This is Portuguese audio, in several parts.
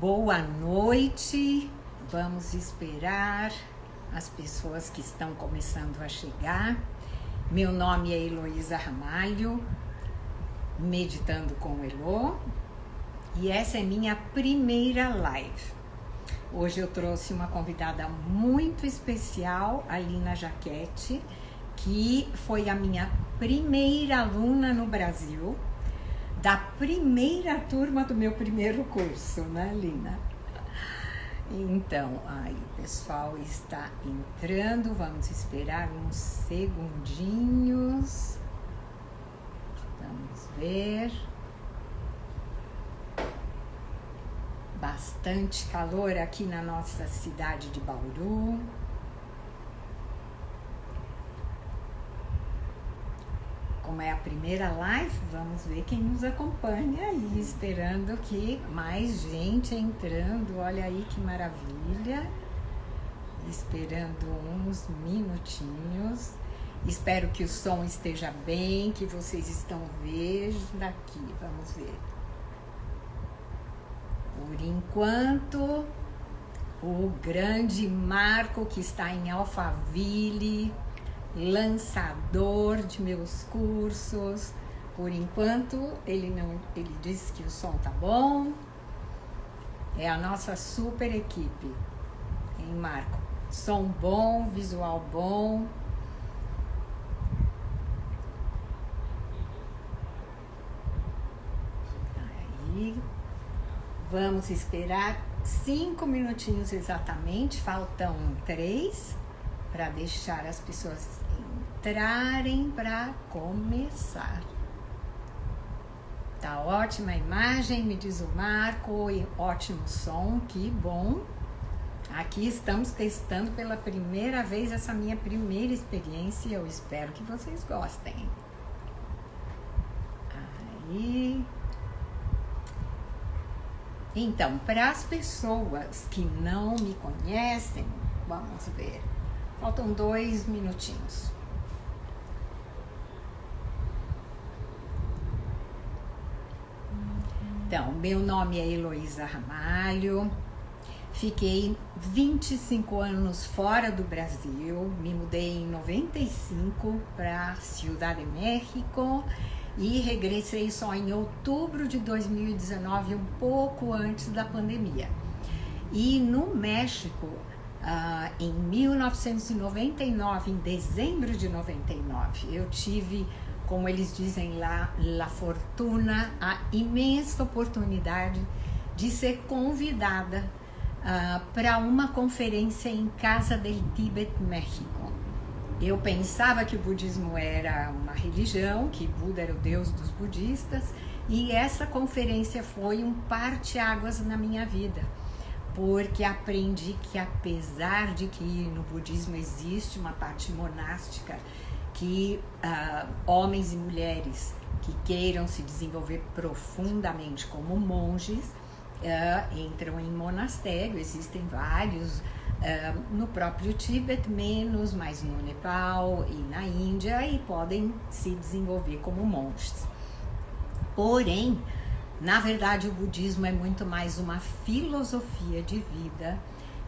Boa noite, vamos esperar as pessoas que estão começando a chegar. Meu nome é Heloísa Ramalho, meditando com Elo, e essa é minha primeira live. Hoje eu trouxe uma convidada muito especial, a Lina Jaquete, que foi a minha primeira aluna no Brasil, da primeira turma do meu primeiro curso, né, Lina? Então, aí o pessoal está entrando, vamos esperar uns segundinhos. Vamos ver. Bastante calor aqui na nossa cidade de Bauru. Como é a primeira live, vamos ver quem nos acompanha aí, esperando que mais gente entrando. Olha aí que maravilha. Esperando uns minutinhos. Espero que o som esteja bem, que vocês estão vendo aqui. Vamos ver. Por enquanto, o grande Marco, que está em Alphaville, lançador de meus cursos, por enquanto ele disse que o som tá bom. É a nossa super equipe, hein, Marco? Som bom, visual bom. Aí, vamos esperar 5 minutinhos exatamente, faltam 3 para deixar as pessoas entrarem para começar. Tá ótima a imagem, me diz o Marco, e ótimo som, que bom. Aqui estamos testando pela primeira vez essa minha primeira experiência, eu espero que vocês gostem. Aí. Então, para as pessoas que não me conhecem, vamos ver. Faltam 2 minutinhos. Então, meu nome é Heloísa Ramalho. Fiquei 25 anos fora do Brasil. Me mudei em 95 para Ciudad de México e regressei só em outubro de 2019, um pouco antes da pandemia. E no México, em 1999, em dezembro de 99, eu tive, como eles dizem lá, la fortuna, a imensa oportunidade de ser convidada para uma conferência em Casa del Tíbet, México. Eu pensava que o budismo era uma religião, que Buda era o deus dos budistas, e essa conferência foi um parte-águas na minha vida, porque aprendi que apesar de que no budismo existe uma parte monástica, que homens e mulheres que queiram se desenvolver profundamente como monges entram em monastério. Existem vários no próprio Tíbet, menos, mas no Nepal e na Índia, e podem se desenvolver como monges. Porém, na verdade, o budismo é muito mais uma filosofia de vida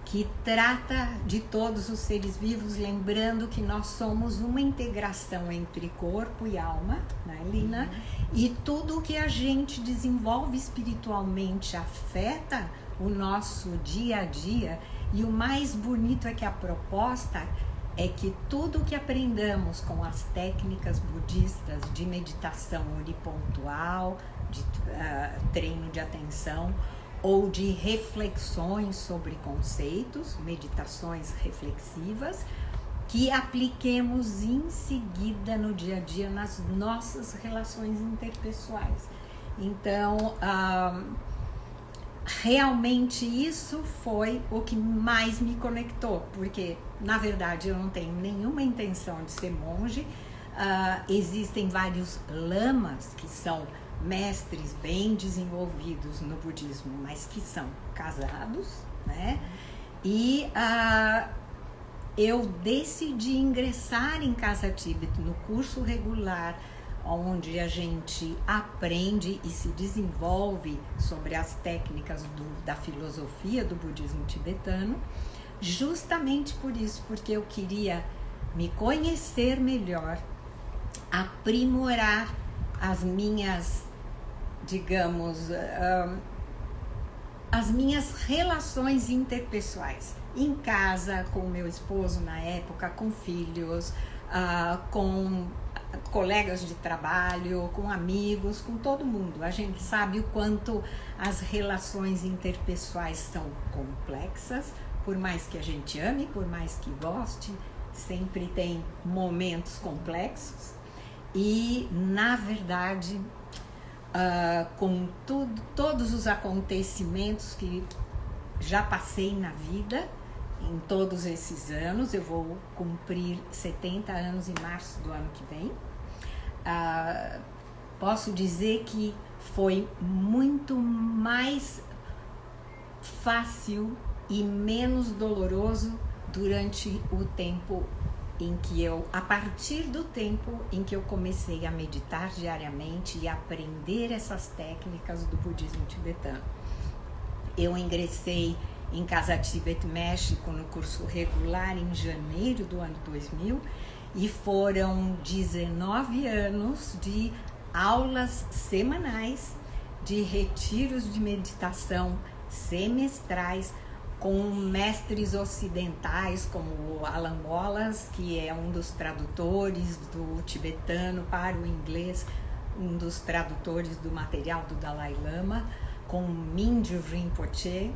que trata de todos os seres vivos, lembrando que nós somos uma integração entre corpo e alma, né, Lina? E tudo que a gente desenvolve espiritualmente afeta o nosso dia a dia, e o mais bonito é que a proposta é que tudo que aprendamos com as técnicas budistas de meditação unipontual, de treino de atenção, ou de reflexões sobre conceitos, meditações reflexivas, que apliquemos em seguida no dia a dia nas nossas relações interpessoais. Então, realmente isso foi o que mais me conectou, porque na verdade eu não tenho nenhuma intenção de ser monge. Existem vários lamas que são mestres bem desenvolvidos no budismo, mas que são casados, né? E eu decidi ingressar em Casa Tíbet no curso regular onde a gente aprende e se desenvolve sobre as técnicas da filosofia do budismo tibetano, justamente por isso, porque eu queria me conhecer melhor, aprimorar as minhas, digamos, as minhas relações interpessoais, em casa, com o meu esposo na época, com filhos, com colegas de trabalho, com amigos, com todo mundo. A gente sabe o quanto as relações interpessoais são complexas, por mais que a gente ame, por mais que goste, sempre tem momentos complexos. E, na verdade, com todos os acontecimentos que já passei na vida, em todos esses anos, eu vou cumprir 70 anos em março do ano que vem, posso dizer que foi muito mais fácil e menos doloroso durante o tempo em que a partir do tempo em que eu comecei a meditar diariamente e aprender essas técnicas do budismo tibetano. Eu ingressei em Casa Tibet, México, no curso regular em janeiro do ano 2000 e foram 19 anos de aulas semanais, de retiros de meditação semestrais, com mestres ocidentais como o Alan Wallace, que é um dos tradutores do tibetano para o inglês, um dos tradutores do material do Dalai Lama, com Mingyur Rinpoche,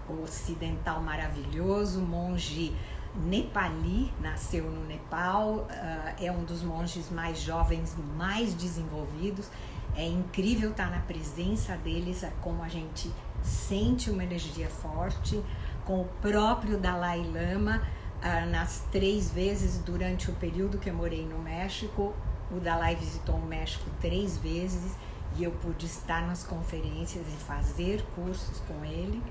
o ocidental maravilhoso, monge nepali, nasceu no Nepal, é um dos monges mais jovens, mais desenvolvidos. É incrível estar na presença deles, como a gente sente uma energia forte. Com o próprio Dalai Lama, nas 3 vezes durante o período que eu morei no México, o Dalai visitou o México 3 vezes e eu pude estar nas conferências e fazer cursos com ele.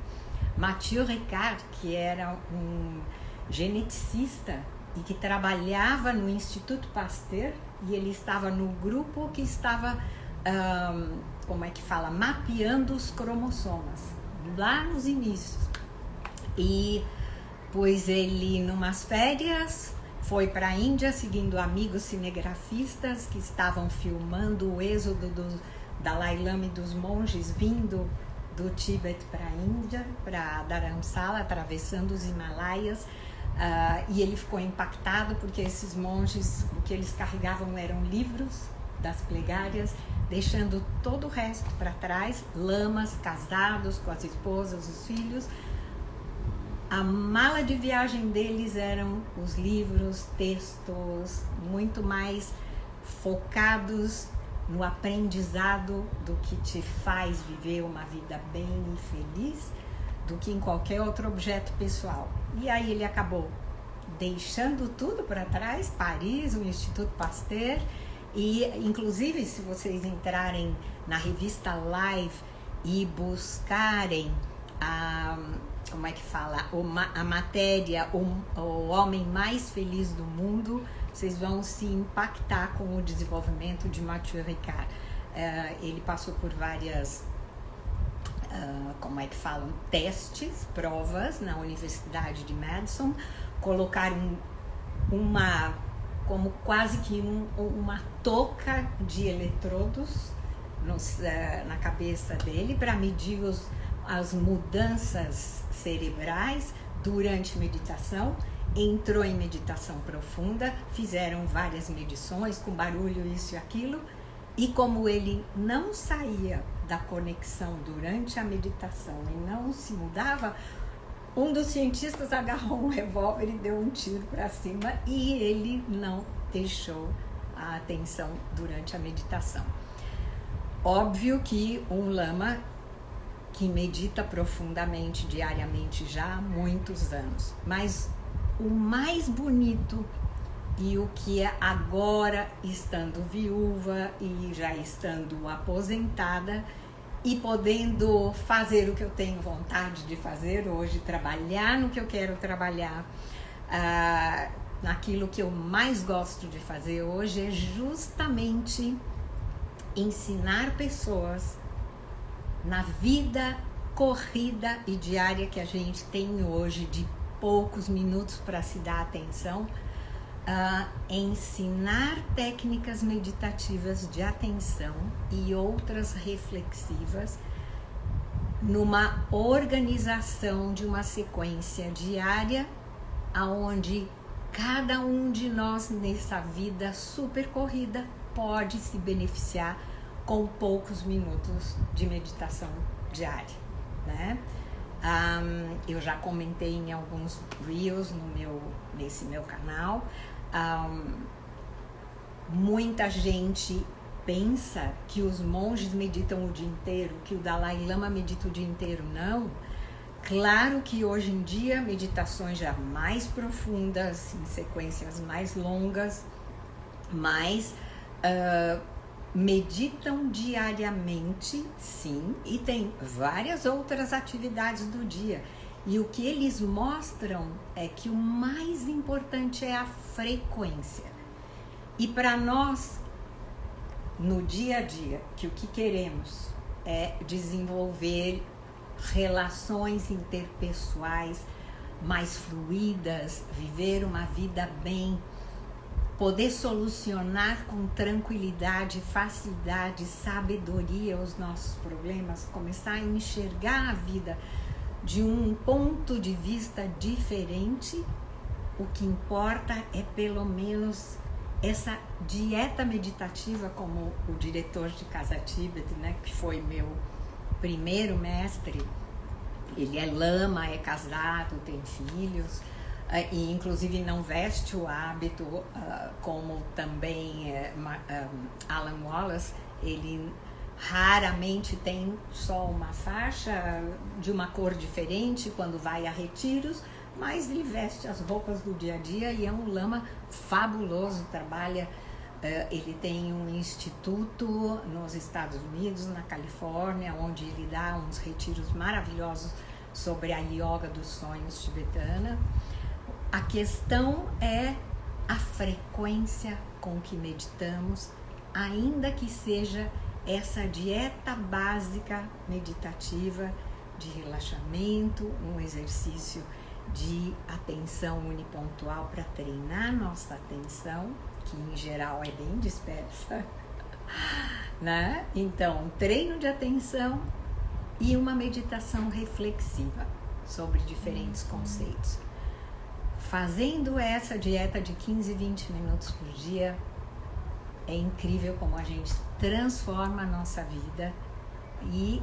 Mathieu Ricard, que era um geneticista e que trabalhava no Instituto Pasteur, e ele estava no grupo que estava mapeando os cromossomas, lá nos inícios. E pois ele, numas férias, foi para a Índia, seguindo amigos cinegrafistas que estavam filmando o êxodo do Dalai Lama e dos monges vindo do Tíbet para a Índia, para Dharamsala, atravessando os Himalaias. E ele ficou impactado porque esses monges, o que eles carregavam eram livros das plegárias, deixando todo o resto para trás, lamas casados com as esposas, os filhos. A mala de viagem deles eram os livros, textos, muito mais focados no aprendizado do que te faz viver uma vida bem e feliz, do que em qualquer outro objeto pessoal. E aí ele acabou deixando tudo para trás, Paris, o Instituto Pasteur, e inclusive se vocês entrarem na revista Live e buscarem a matéria o homem mais feliz do mundo, vocês vão se impactar com o desenvolvimento de Mathieu Ricard. Ele passou por várias testes, provas na Universidade de Madison, colocaram quase que uma touca de eletrodos na cabeça dele para medir as mudanças cerebrais durante meditação. Entrou em meditação profunda, fizeram várias medições com barulho, isso e aquilo, e como ele não saía da conexão durante a meditação e não se mudava, um dos cientistas agarrou um revólver e deu um tiro para cima e ele não deixou a atenção durante a meditação. Óbvio que um lama que medita profundamente diariamente já há muitos anos, mas o mais bonito e o que é agora, estando viúva e já estando aposentada e podendo fazer o que eu tenho vontade de fazer hoje, trabalhar no que eu quero trabalhar, naquilo que eu mais gosto de fazer hoje, é justamente ensinar pessoas na vida corrida e diária que a gente tem hoje, de poucos minutos para se dar atenção, ensinar técnicas meditativas de atenção e outras reflexivas numa organização de uma sequência diária, aonde cada um de nós nessa vida super corrida pode se beneficiar com poucos minutos de meditação diária, né? Eu já comentei em alguns reels nesse meu canal. Muita gente pensa que os monges meditam o dia inteiro, que o Dalai Lama medita o dia inteiro. Não. Claro que hoje em dia meditações já mais profundas, em sequências mais longas, mas meditam diariamente, sim, e tem várias outras atividades do dia. E o que eles mostram é que o mais importante é a frequência. E para nós, no dia a dia, que o que queremos é desenvolver relações interpessoais mais fluídas, viver uma vida bem, poder solucionar com tranquilidade, facilidade, sabedoria os nossos problemas, começar a enxergar a vida de um ponto de vista diferente, o que importa é pelo menos essa dieta meditativa, como o diretor de Casa Tibet, né, que foi meu primeiro mestre. Ele é lama, é casado, tem filhos, e inclusive não veste o hábito, como também Alan Wallace. Ele raramente tem só uma faixa de uma cor diferente quando vai a retiros, mas ele veste as roupas do dia a dia e é um lama fabuloso. Trabalha, ele tem um instituto nos Estados Unidos, na Califórnia, onde ele dá uns retiros maravilhosos sobre a yoga dos sonhos tibetana. A questão é a frequência com que meditamos, ainda que seja essa dieta básica meditativa de relaxamento, um exercício de atenção unipontual para treinar nossa atenção, que em geral é bem dispersa, né? Então, treino de atenção e uma meditação reflexiva sobre diferentes conceitos. Fazendo essa dieta de 15, 20 minutos por dia, é incrível como a gente transforma a nossa vida. E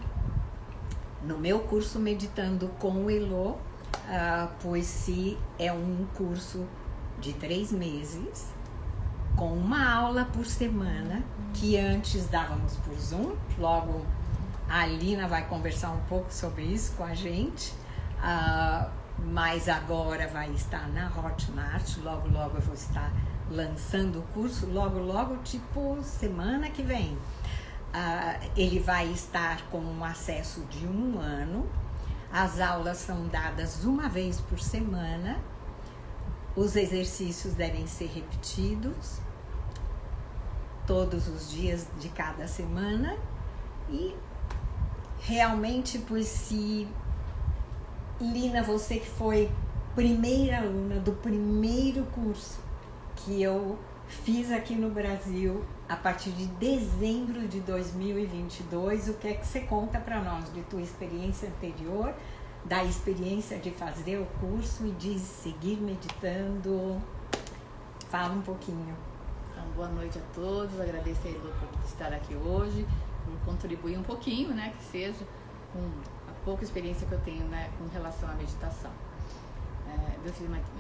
no meu curso Meditando com o Elo, pois se é um curso de 3 meses, com uma aula por semana, que antes dávamos por Zoom. Logo a Alina vai conversar um pouco sobre isso com a gente, mas agora vai estar na Hotmart. Logo eu vou estar lançando o curso, logo, tipo semana que vem. Ele vai estar com um acesso de 1 ano. As aulas são dadas uma vez por semana. Os exercícios devem ser repetidos todos os dias de cada semana. E realmente, pois se Lina, você que foi primeira aluna do primeiro curso que eu fiz aqui no Brasil, a partir de dezembro de 2022, o que é que você conta para nós de tua experiência anterior, da experiência de fazer o curso e de seguir meditando? Fala um pouquinho. Então, boa noite a todos, agradeço a Elo por estar aqui hoje, por contribuir um pouquinho, né, que seja, com a pouca experiência que eu tenho, né, com relação à meditação.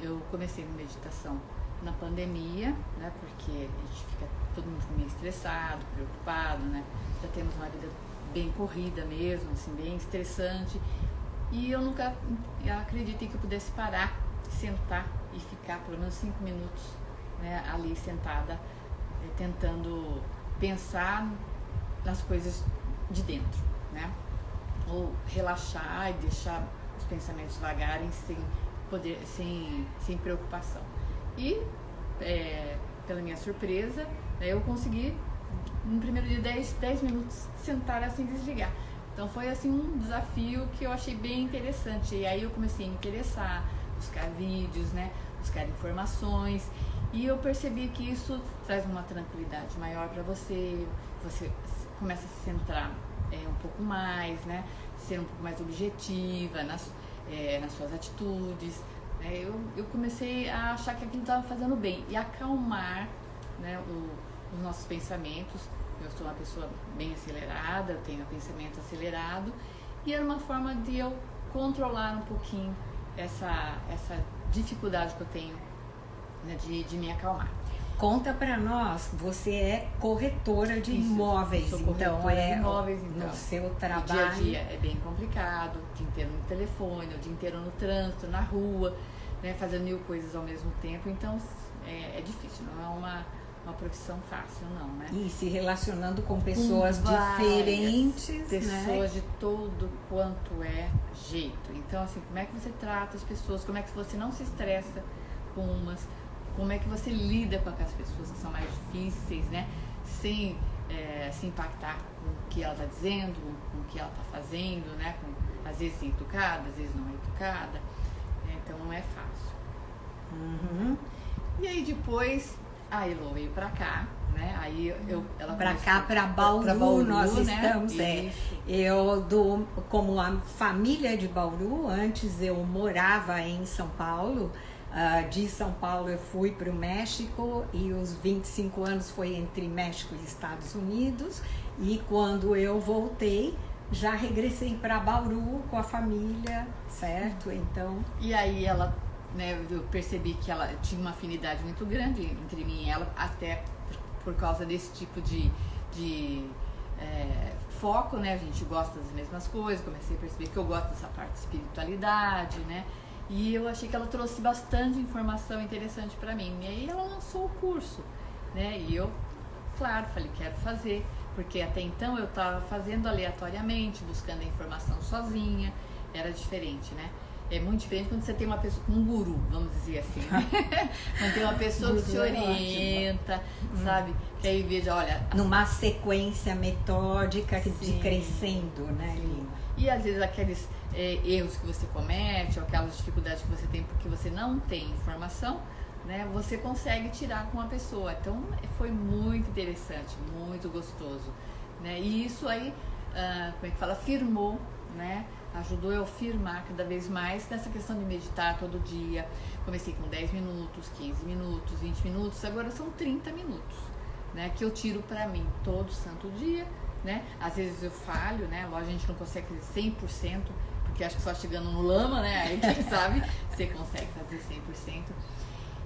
Eu comecei a meditação na pandemia, né, porque a gente fica todo mundo meio estressado, preocupado, né, já temos uma vida bem corrida mesmo, assim, bem estressante, e eu nunca acreditei que eu pudesse parar, sentar e ficar pelo menos 5 minutos, né, ali sentada, tentando pensar nas coisas de dentro, né, ou relaxar e deixar os pensamentos vagarem sem preocupação. E, pela minha surpresa, eu consegui, no primeiro dia, 10 minutos, sentar assim e desligar. Então foi assim um desafio que eu achei bem interessante. E aí eu comecei a me interessar, buscar vídeos, né, buscar informações. E eu percebi que isso traz uma tranquilidade maior para você. Você começa a se centrar um pouco mais, né, ser um pouco mais objetiva nas suas atitudes. Eu comecei a achar que aquilo estava fazendo bem e acalmar, né, os nossos pensamentos. Eu sou uma pessoa bem acelerada, eu tenho pensamento acelerado, e era uma forma de eu controlar um pouquinho essa dificuldade que eu tenho, né, de me acalmar. Conta para nós, você é corretora de imóveis, sou corretora de imóveis, então no seu trabalho. O dia a dia é bem complicado, o dia inteiro no telefone, o dia inteiro no trânsito, na rua, né, fazendo 1000 coisas ao mesmo tempo, então é difícil, não é uma profissão fácil, não, né? E se relacionando com pessoas diferentes, pessoas, né, de todo quanto é jeito. Então, assim, como é que você trata as pessoas, como é que você não se estressa com umas, como é que você lida com aquelas pessoas que são mais difíceis, né? Sem se impactar com o que ela está dizendo, com o que ela está fazendo, né? Às vezes é educada, às vezes não é educada. Então não é fácil. Uhum. E aí depois a Elo veio pra cá, né? Aí ela pra cá, pra Bauru, nós, né, estamos. Como a família de Bauru, antes eu morava em São Paulo. De São Paulo eu fui para o México e os 25 anos foi entre México e Estados Unidos. E quando eu voltei, já regressei para Bauru com a família, certo? Então. E aí ela, né, eu percebi que ela tinha uma afinidade muito grande entre mim e ela, até por causa desse tipo de foco, né? A gente gosta das mesmas coisas, comecei a perceber que eu gosto dessa parte de espiritualidade, né? E eu achei que ela trouxe bastante informação interessante para mim. E aí ela lançou o curso, né? E eu, claro, falei, quero fazer, porque até então eu estava fazendo aleatoriamente, buscando a informação sozinha, era diferente, né? É muito diferente quando você tem uma pessoa, um guru, vamos dizer assim, né? Quando tem uma pessoa que te orienta, sabe? Que aí veja, olha... Numa sequência metódica de crescendo, né, Lina? E às vezes aqueles erros que você comete, ou aquelas dificuldades que você tem porque você não tem informação, né? Você consegue tirar com a pessoa. Então foi muito interessante, muito gostoso, né? E isso aí, como é que fala? Firmou, né? Ajudou eu a firmar cada vez mais nessa questão de meditar todo dia. Comecei com 10 minutos, 15 minutos, 20 minutos, agora são 30 minutos, né? Que eu tiro pra mim todo santo dia, né? Às vezes eu falho, né? Lógico, a gente não consegue fazer 100%, porque acho que só chegando no lama, né? Aí quem sabe você consegue fazer 100%.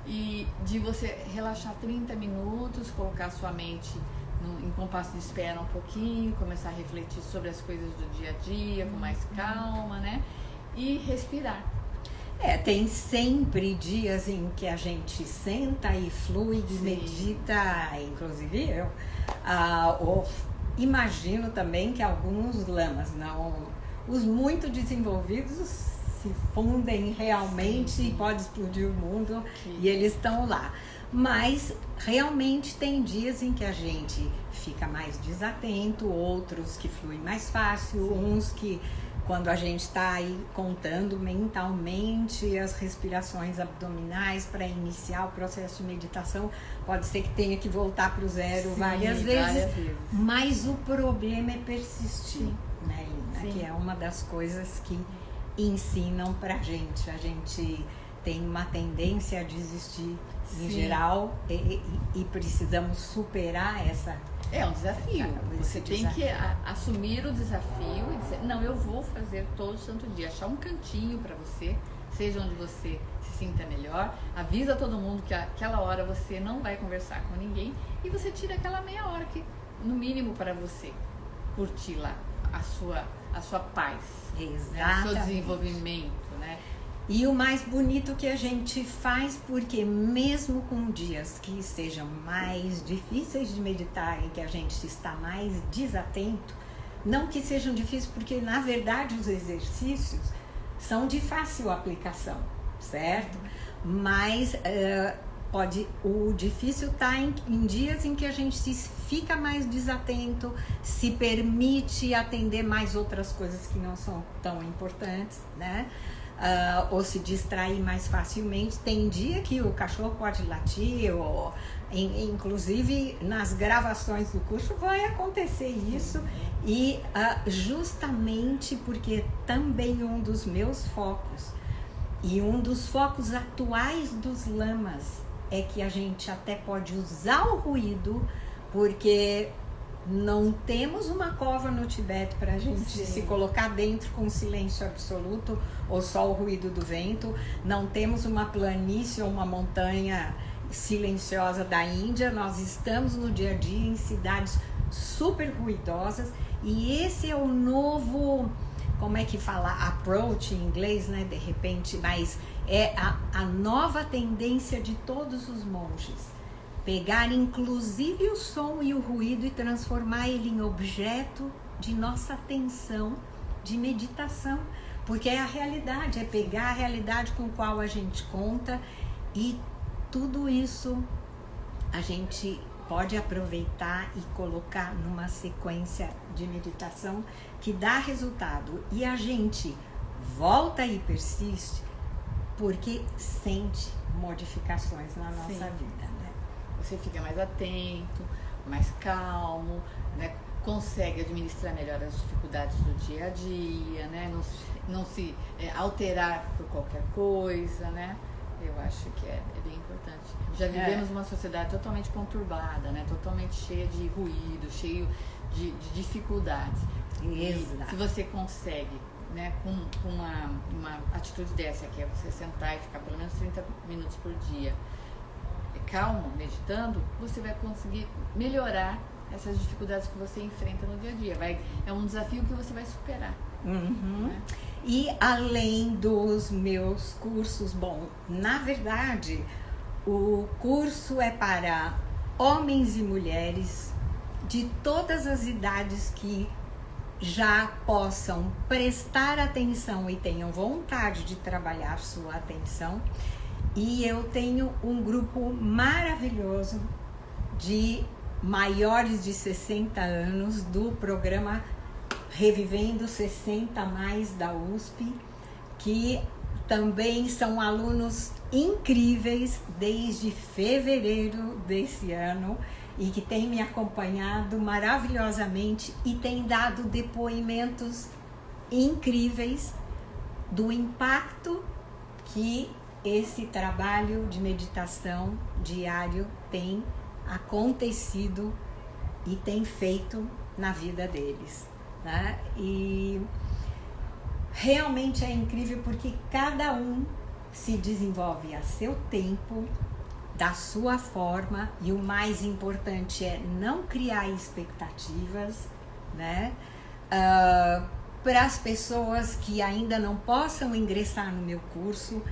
E de você relaxar 30 minutos, colocar sua mente em compasso de espera um pouquinho, começar a refletir sobre as coisas do dia a dia com mais calma, né? E respirar. Tem sempre dias em que a gente senta e flui e medita, inclusive eu. Imagino também que alguns lamas, os muito desenvolvidos, se fundem realmente e pode explodir o mundo e eles estão lá. Mas realmente tem dias em que a gente fica mais desatento, outros que fluem mais fácil, uns que quando a gente está aí contando mentalmente as respirações abdominais para iniciar o processo de meditação, pode ser que tenha que voltar para o zero várias vezes, mas o problema é persistir, né, Lina? Que é uma das coisas que ensinam pra gente. A gente tem uma tendência a desistir em geral e precisamos superar essa... É um desafio. Você tem que assumir o desafio e dizer, não, eu vou fazer todo santo dia. Achar um cantinho para você, seja onde você se sinta melhor. Avisa todo mundo que aquela hora você não vai conversar com ninguém e você tira aquela meia hora que, no mínimo, para você curtir lá a sua paz, né? O seu desenvolvimento, né? E o mais bonito que a gente faz, porque mesmo com dias que sejam mais difíceis de meditar, em que a gente está mais desatento, não que sejam difíceis, porque na verdade os exercícios são de fácil aplicação, certo? Mas O difícil está em dias em que a gente fica mais desatento, se permite atender mais outras coisas que não são tão importantes, né? Ou se distrair mais facilmente. Tem dia que o cachorro pode latir, ou inclusive nas gravações do curso vai acontecer isso. E justamente porque também um dos meus focos e um dos focos atuais dos lamas é que a gente até pode usar o ruído, porque não temos uma cova no Tibete para a gente se colocar dentro com silêncio absoluto ou só o ruído do vento. Não temos uma planície ou uma montanha silenciosa da Índia. Nós estamos no dia a dia em cidades super ruidosas, e esse é o novo, como é que fala, approach em inglês, né, de repente, mas é a nova tendência de todos os monges, pegar inclusive o som e o ruído e transformar ele em objeto de nossa atenção, de meditação, porque é a realidade, é pegar a realidade com a qual a gente conta, e tudo isso a gente pode aproveitar e colocar numa sequência de meditação que dá resultado, e a gente volta e persiste porque sente modificações na nossa vida, né? Você fica mais atento, mais calmo, né? Consegue administrar melhor as dificuldades do dia a dia, né? Não se alterar por qualquer coisa, né? Eu acho que é bem importante. Já vivemos uma sociedade totalmente conturbada, né? Totalmente cheia de ruído, cheio de dificuldades. Exato. Se você consegue, né, com uma atitude dessa, que é você sentar e ficar pelo menos 30 minutos por dia calmo, meditando, você vai conseguir melhorar essas dificuldades que você enfrenta no dia a dia. É um desafio que você vai superar. Né? E além dos meus cursos, bom, na verdade, o curso é para homens e mulheres de todas as idades que já possam prestar atenção e tenham vontade de trabalhar sua atenção. E eu tenho um grupo maravilhoso de maiores de 60 anos do programa Revivendo 60 Mais da USP, que também são alunos incríveis desde fevereiro desse ano e que têm me acompanhado maravilhosamente e têm dado depoimentos incríveis do impacto que esse trabalho de meditação diário tem acontecido e tem feito na vida deles, né? E realmente é incrível porque cada um se desenvolve a seu tempo, da sua forma, e o mais importante é não criar expectativas, né? Para as pessoas que ainda não possam ingressar no meu curso,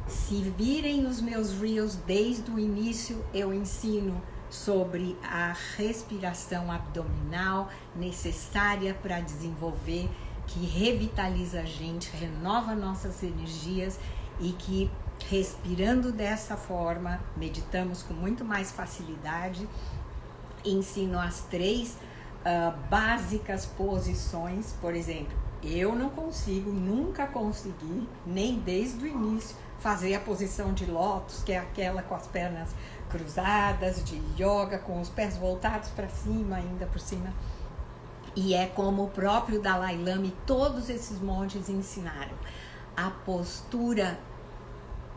se virem os meus reels desde o início, eu ensino sobre a respiração abdominal necessária para desenvolver, que revitaliza a gente, renova nossas energias, e que respirando dessa forma, meditamos com muito mais facilidade. Ensino as 3 básicas posições. Por exemplo, eu não consigo, nunca consegui, nem desde o início, fazer a posição de lótus, que é aquela com as pernas cruzadas, de yoga, com os pés voltados para cima, ainda por cima. E é como o próprio Dalai Lama e todos esses monges ensinaram. A postura,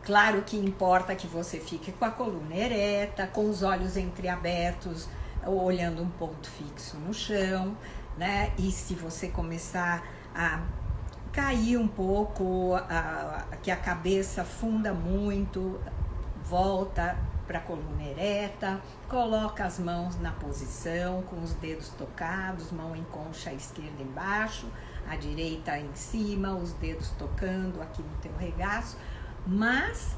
claro que importa que você fique com a coluna ereta, com os olhos entreabertos, olhando um ponto fixo no chão, né? E se você começar a cair um pouco, que a cabeça funda muito, volta para a coluna ereta, coloca as mãos na posição, com os dedos tocados, mão em concha, a esquerda embaixo, a direita em cima, os dedos tocando aqui no teu regaço. Mas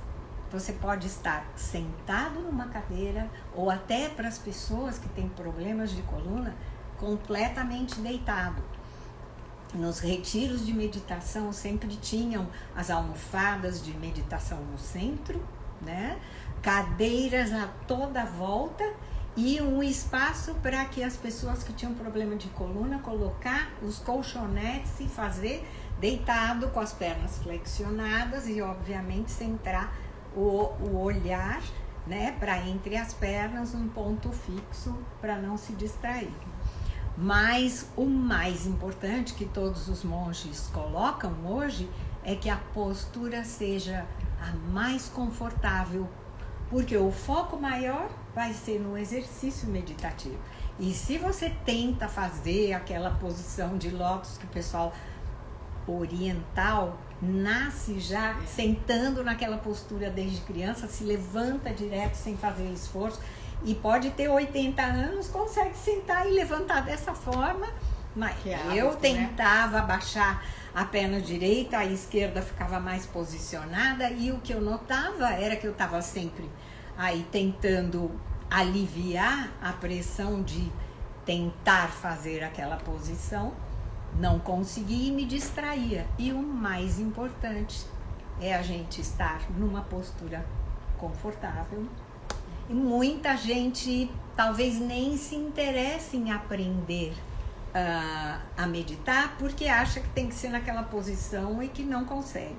você pode estar sentado numa cadeira, ou até para as pessoas que têm problemas de coluna, completamente deitado. Nos retiros de meditação sempre tinham as almofadas de meditação no centro, né? Cadeiras a toda volta e um espaço para que as pessoas que tinham problema de coluna colocar os colchonetes e fazer deitado com as pernas flexionadas e obviamente centrar o olhar, né, para entre as pernas, um ponto fixo para não se distrair. Mas o mais importante que todos os monges colocam hoje é que a postura seja a mais confortável, porque o foco maior vai ser no exercício meditativo. E se você tenta fazer aquela posição de lótus que o pessoal oriental nasce já sentando naquela postura desde criança, se levanta direto sem fazer esforço, e pode ter 80 anos, consegue sentar e levantar dessa forma, mas eu tentava abaixar a perna direita, a esquerda ficava mais posicionada, e o que eu notava era que eu estava sempre aí tentando aliviar a pressão de tentar fazer aquela posição, não conseguia e me distraía. E o mais importante é a gente estar numa postura confortável. E muita gente talvez nem se interesse em aprender a meditar porque acha que tem que ser naquela posição e que não consegue.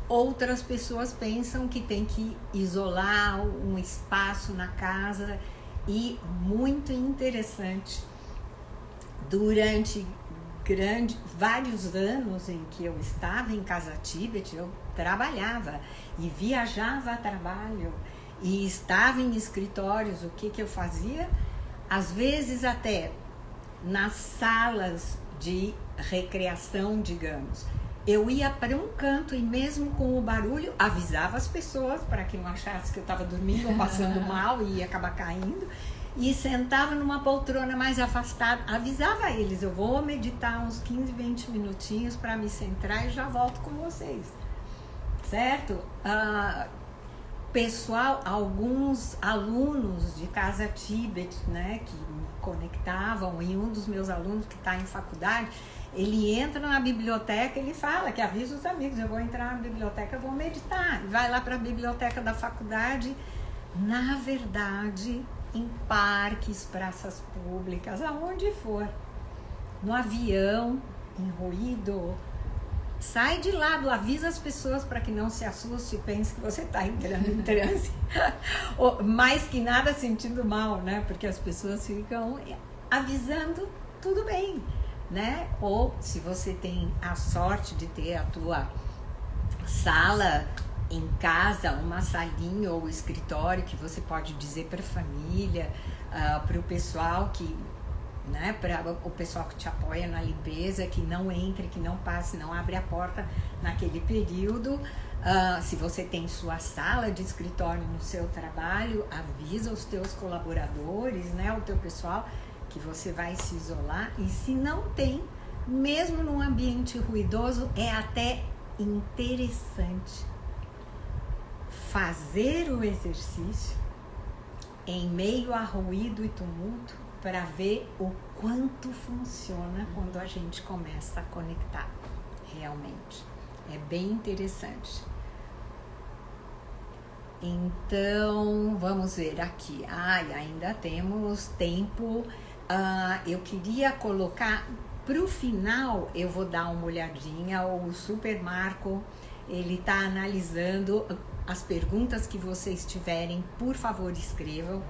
Outras pessoas pensam que tem que isolar um espaço na casa, e muito interessante, durante vários anos em que eu estava em Casa Tibet, eu trabalhava e viajava a trabalho e estava em escritórios. O que eu fazia? Às vezes até nas salas de recreação, digamos, eu ia para um canto e mesmo com o barulho avisava as pessoas para que não achassem que eu estava dormindo ou passando mal e ia acabar caindo, e sentava numa poltrona mais afastada, avisava eles: eu vou meditar uns 15, 20 minutinhos para me centrar e já volto com vocês, certo? Pessoal, alguns alunos de Casa Tibet, né, que me conectavam, e um dos meus alunos que está em faculdade, ele entra na biblioteca, ele fala que avisa os amigos: eu vou entrar na biblioteca, eu vou meditar, e vai lá para a biblioteca da faculdade. Na verdade, em parques, praças públicas, aonde for, no avião, em ruído, sai de lado, avisa as pessoas para que não se assuste e pense que você está entrando em transe. Mais que nada sentindo mal, né? Porque as pessoas ficam avisando, tudo bem, né? Ou se você tem a sorte de ter a tua sala em casa, uma salinha ou escritório que você pode dizer para a família, para o pessoal que, né, para o pessoal que te apoia na limpeza, que não entre, que não passe, não abre a porta naquele período. Se você tem sua sala de escritório no seu trabalho, avisa os teus colaboradores, né, o teu pessoal, que você vai se isolar. E se não tem, mesmo num ambiente ruidoso, é até interessante fazer o exercício em meio a ruído e tumulto, para ver o quanto funciona quando a gente começa a conectar realmente. É bem interessante. Então, vamos ver aqui. Ainda temos tempo. Eu queria colocar para o final, eu vou dar uma olhadinha. O Super Marco, ele está analisando as perguntas que vocês tiverem. Por favor, escrevam.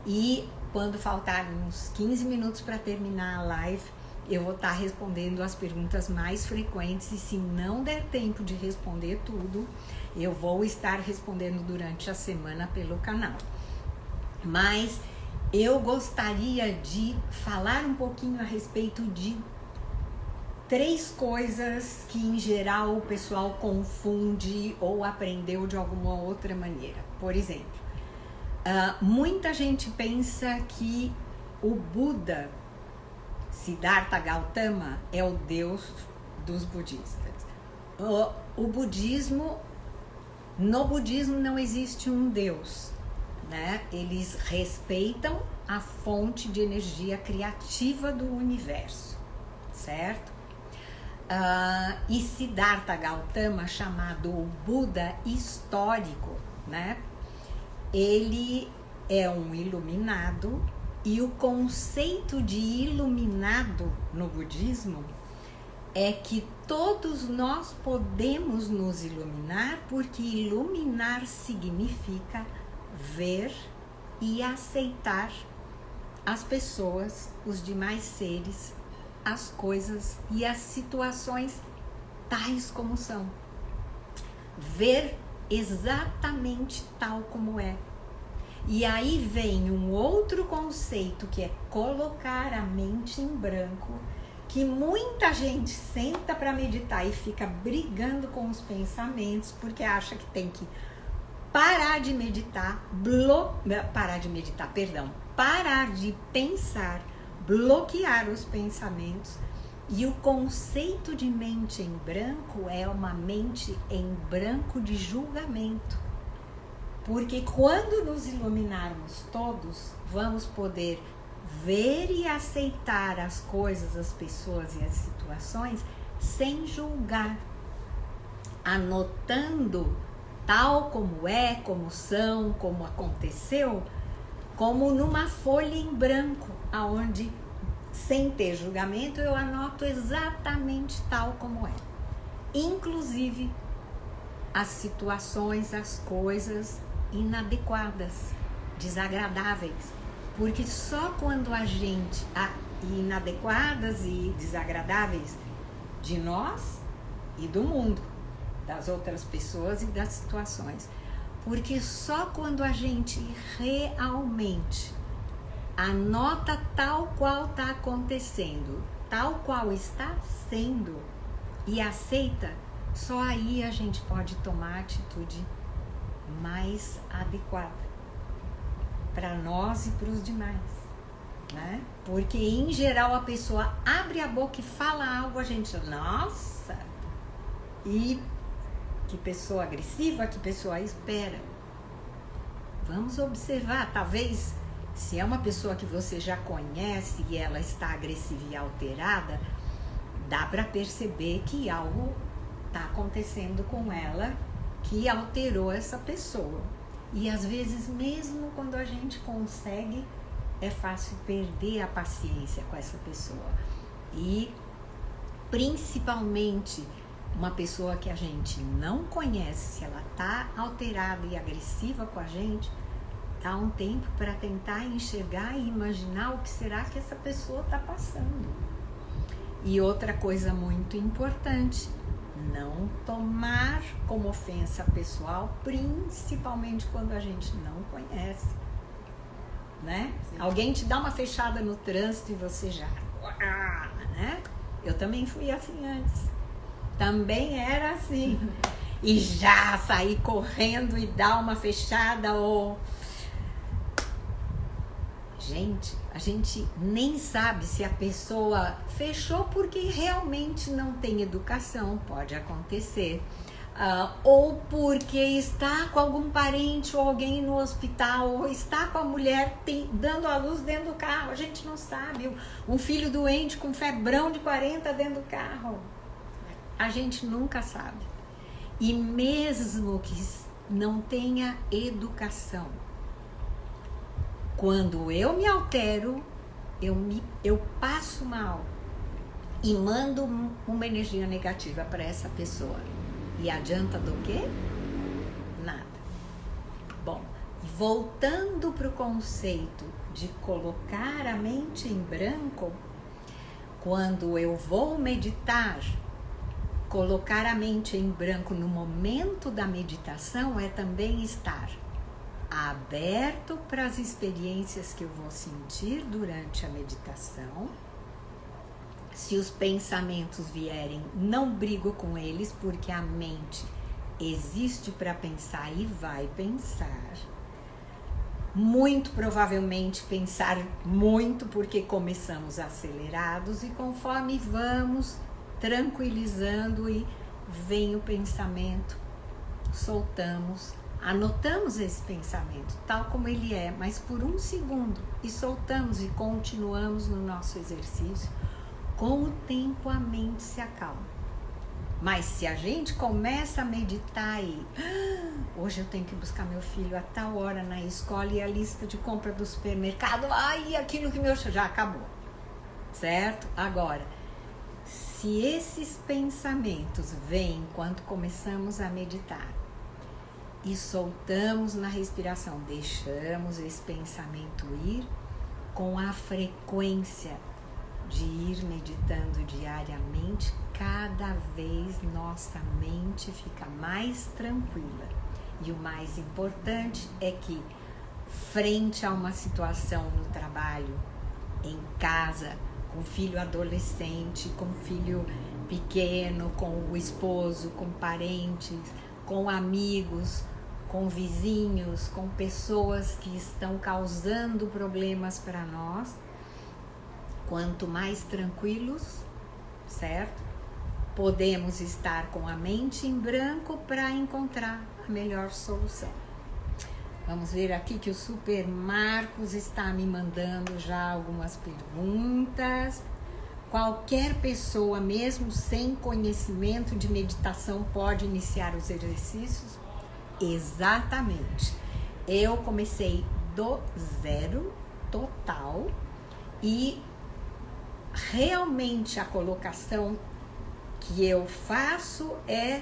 E quando faltarem uns 15 minutos para terminar a live, eu vou estar respondendo as perguntas mais frequentes. E se não der tempo de responder tudo, eu vou estar respondendo durante a semana pelo canal. Mas eu gostaria de falar um pouquinho a respeito de 3 coisas que em geral o pessoal confunde ou aprendeu de alguma outra maneira. Por exemplo, muita gente pensa que o Buda, Siddhartha Gautama, é o Deus dos budistas. No budismo não existe um Deus, né? Eles respeitam a fonte de energia criativa do universo, certo? E Siddhartha Gautama, chamado o Buda histórico, né? ele é um iluminado, e o conceito de iluminado no budismo é que todos nós podemos nos iluminar, porque iluminar significa ver e aceitar as pessoas, os demais seres, as coisas e as situações tais como são. Ver exatamente tal como é. E aí vem um outro conceito, que é colocar a mente em branco, que muita gente senta para meditar e fica brigando com os pensamentos, porque acha que tem que parar de pensar, bloquear os pensamentos. E o conceito de mente em branco é uma mente em branco de julgamento. Porque quando nos iluminarmos todos, vamos poder ver e aceitar as coisas, as pessoas e as situações sem julgar, anotando tal como é, como são, como aconteceu, como numa folha em branco, aonde, sem ter julgamento, eu anoto exatamente tal como é. Inclusive as situações, as coisas inadequadas, desagradáveis. Porque só quando a gente... inadequadas e desagradáveis de nós e do mundo, das outras pessoas e das situações. Porque só quando a gente realmente anota tal qual está acontecendo, tal qual está sendo, e aceita, só aí a gente pode tomar a atitude mais adequada para nós e para os demais, né? Porque em geral a pessoa abre a boca e fala algo, a gente, nossa, e que pessoa agressiva, que pessoa espera. Vamos observar, talvez se é uma pessoa que você já conhece e ela está agressiva e alterada, dá para perceber que algo está acontecendo com ela que alterou essa pessoa. E às vezes, mesmo quando a gente consegue, é fácil perder a paciência com essa pessoa. E principalmente uma pessoa que a gente não conhece, se ela está alterada e agressiva com a gente, dá um tempo para tentar enxergar e imaginar o que será que essa pessoa está passando. E outra coisa muito importante, não tomar como ofensa pessoal, principalmente quando a gente não conhece, né? Sim. Alguém te dá uma fechada no trânsito e você já, né? Eu também fui assim antes, também era assim, e já saí correndo e dar uma fechada ou... Gente, a gente nem sabe se a pessoa fechou porque realmente não tem educação, pode acontecer, ou porque está com algum parente ou alguém no hospital, ou está com a mulher dando a luz dentro do carro, a gente não sabe, um filho doente com febrão de 40 dentro do carro, a gente nunca sabe. E mesmo que não tenha educação, quando eu me altero, eu passo mal e mando uma energia negativa para essa pessoa. E adianta do quê? Nada. Bom, voltando para o conceito de colocar a mente em branco, quando eu vou meditar, colocar a mente em branco no momento da meditação é também estar aberto para as experiências que eu vou sentir durante a meditação. Se os pensamentos vierem, não brigo com eles, porque a mente existe para pensar e vai pensar. Muito provavelmente pensar muito, porque começamos acelerados e conforme vamos tranquilizando e vem o pensamento, soltamos. Anotamos esse pensamento tal como ele é, mas por um segundo, e soltamos e continuamos no nosso exercício. Com o tempo a mente se acalma. Mas se a gente começa a meditar e hoje eu tenho que buscar meu filho a tal hora na escola e a lista de compra do supermercado, ai, aquilo que meu já acabou, certo? Agora, se esses pensamentos vêm enquanto começamos a meditar e soltamos na respiração, deixamos esse pensamento ir com a frequência de ir meditando diariamente, cada vez nossa mente fica mais tranquila. E o mais importante é que, frente a uma situação no trabalho, em casa, com filho adolescente, com filho pequeno, com o esposo, com parentes, com amigos, com vizinhos, com pessoas que estão causando problemas para nós, quanto mais tranquilos, certo? Podemos estar com a mente em branco para encontrar a melhor solução. Vamos ver aqui que o Super Marcos está me mandando já algumas perguntas. Qualquer pessoa, mesmo sem conhecimento de meditação, pode iniciar os exercícios? Exatamente. Eu comecei do zero total e realmente a colocação que eu faço é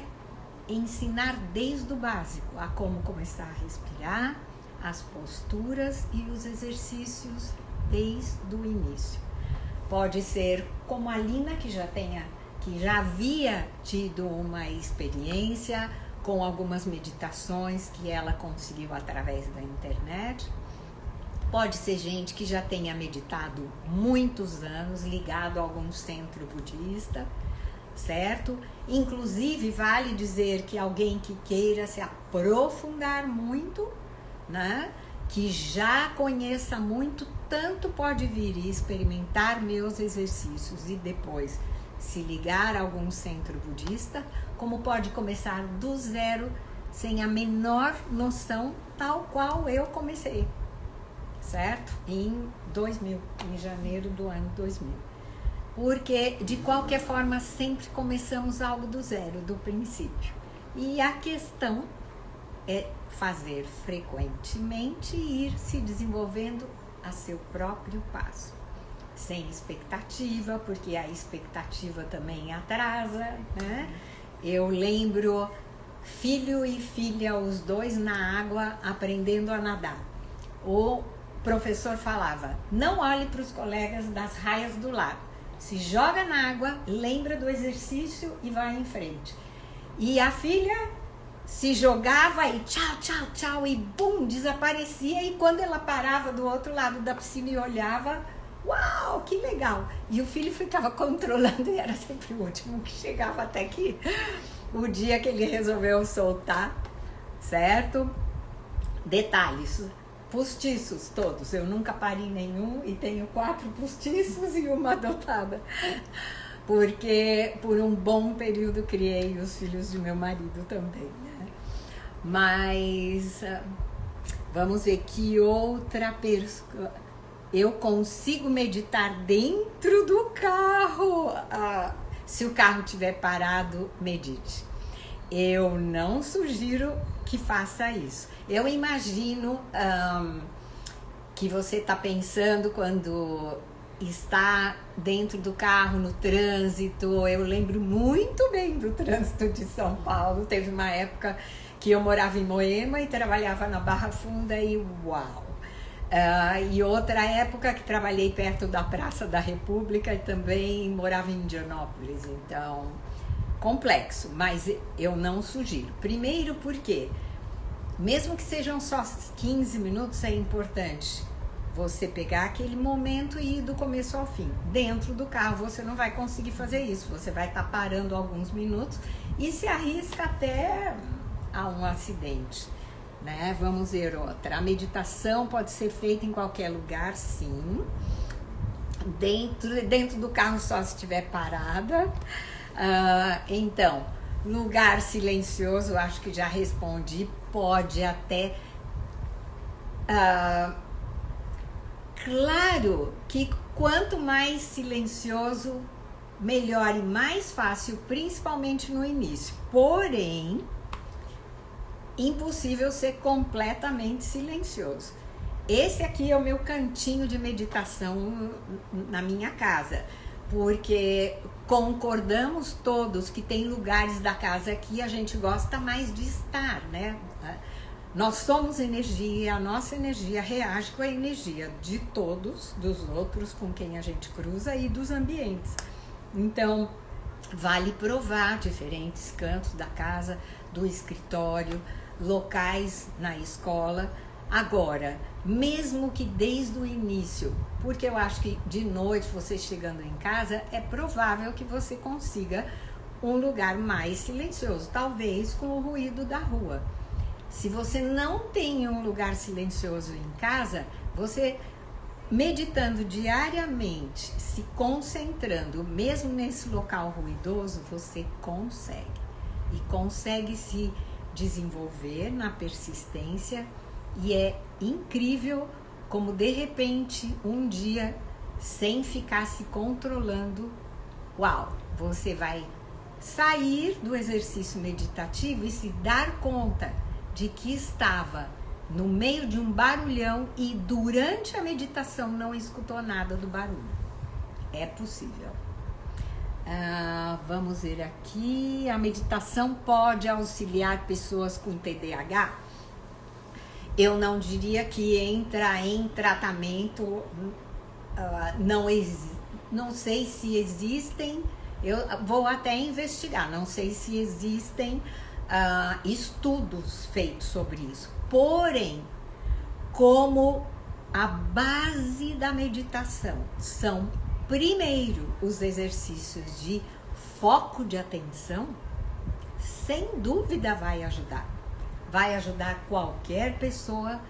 ensinar desde o básico a como começar a respirar, as posturas e os exercícios desde o início. Pode ser como a Lina, que já havia tido uma experiência com algumas meditações que ela conseguiu através da internet. Pode ser gente que já tenha meditado muitos anos, ligado a algum centro budista, certo? Inclusive, vale dizer que alguém que queira se aprofundar muito, né? Que já conheça muito, tanto pode vir e experimentar meus exercícios e depois se ligar a algum centro budista, como pode começar do zero, sem a menor noção, tal qual eu comecei, certo? Em janeiro do ano 2000. Porque, de qualquer forma, sempre começamos algo do zero, do princípio. E a questão é fazer frequentemente e ir se desenvolvendo a seu próprio passo. Sem expectativa, porque a expectativa também atrasa, né? Eu lembro filho e filha, os dois na água, aprendendo a nadar. O professor falava, não olhe para os colegas das raias do lago. Se joga na água, lembra do exercício e vai em frente. E a filha se jogava e tchau, tchau, tchau, e bum, desaparecia. E quando ela parava do outro lado da piscina e olhava, uau, que legal! E o filho ficava controlando e era sempre o último que chegava, até que o dia que ele resolveu soltar, certo? Detalhes, postiços todos, eu nunca parei nenhum e tenho 4 postiços e uma adotada, porque por um bom período criei os filhos de meu marido também, né? Mas vamos ver que outra pessoa. Eu consigo meditar dentro do carro. Se o carro estiver parado, medite. Eu não sugiro que faça isso. Eu imagino que você está pensando quando está dentro do carro, no trânsito. Eu lembro muito bem do trânsito de São Paulo. Teve uma época que eu morava em Moema e trabalhava na Barra Funda e uau! E outra época que trabalhei perto da Praça da República e também morava em Indianópolis. Então, complexo, mas eu não sugiro. Primeiro porque, mesmo que sejam só 15 minutos, é importante você pegar aquele momento e ir do começo ao fim. Dentro do carro você não vai conseguir fazer isso, você vai estar parando alguns minutos e se arrisca até a um acidente, né? Vamos ver outra. A meditação pode ser feita em qualquer lugar, sim. Dentro do carro só se estiver parada. Então, lugar silencioso, acho que já respondi. Pode até... claro que quanto mais silencioso, melhor e mais fácil, principalmente no início. Porém, impossível ser completamente silencioso. Esse aqui é o meu cantinho de meditação na minha casa, porque concordamos todos que tem lugares da casa que a gente gosta mais de estar, né? Nós somos energia, a nossa energia reage com a energia de todos, dos outros com quem a gente cruza e dos ambientes. Então, vale provar diferentes cantos da casa, do escritório, locais na escola. Agora, mesmo que desde o início, porque eu acho que de noite, você chegando em casa, é provável que você consiga um lugar mais silencioso, talvez com o ruído da rua. Se você não tem um lugar silencioso em casa, você meditando diariamente, se concentrando, mesmo nesse local ruidoso, você consegue. E consegue se desenvolver na persistência. E é incrível como de repente, um dia, sem ficar se controlando, uau, você vai sair do exercício meditativo e se dar conta de que estava no meio de um barulhão e durante a meditação não escutou nada do barulho. É possível. Vamos ver aqui. A meditação pode auxiliar pessoas com TDAH? Eu não diria que entra em tratamento. Não sei se existem. Eu vou até investigar. Não sei se existem estudos feitos sobre isso. Porém, como a base da meditação são, primeiro, os exercícios de foco de atenção, sem dúvida vai ajudar. Vai ajudar qualquer pessoa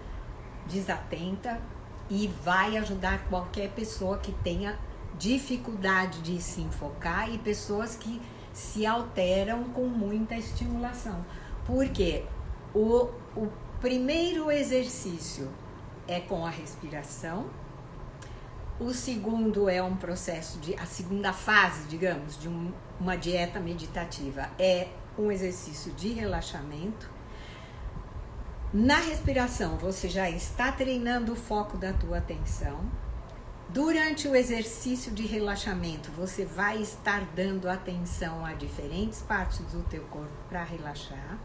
desatenta e vai ajudar qualquer pessoa que tenha dificuldade de se enfocar e pessoas que se alteram com muita estimulação. Porque o primeiro exercício é com a respiração, o segundo é um processo a segunda fase, digamos, de uma dieta meditativa é um exercício de relaxamento. Na respiração, você já está treinando o foco da tua atenção. Durante o exercício de relaxamento, você vai estar dando atenção a diferentes partes do teu corpo para relaxar.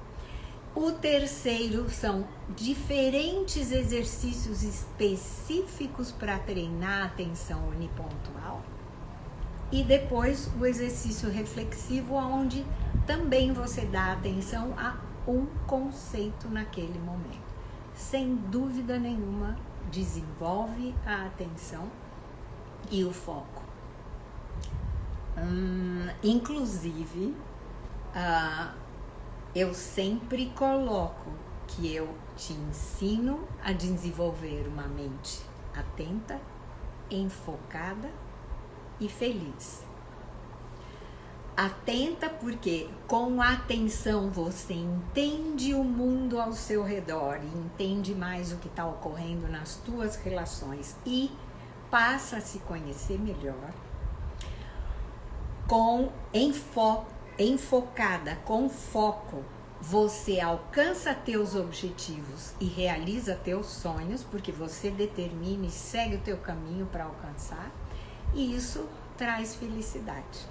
O terceiro são diferentes exercícios específicos para treinar a atenção unipontual. E depois o exercício reflexivo, onde também você dá atenção a um conceito naquele momento. Sem dúvida nenhuma, desenvolve a atenção e o foco. Inclusive, eu sempre coloco que eu te ensino a desenvolver uma mente atenta, enfocada e feliz. Atenta porque com a atenção você entende o mundo ao seu redor e entende mais o que está ocorrendo nas tuas relações e passa a se conhecer melhor. Enfocada, com foco, você alcança teus objetivos e realiza teus sonhos, porque você determina e segue o teu caminho para alcançar, e isso traz felicidade.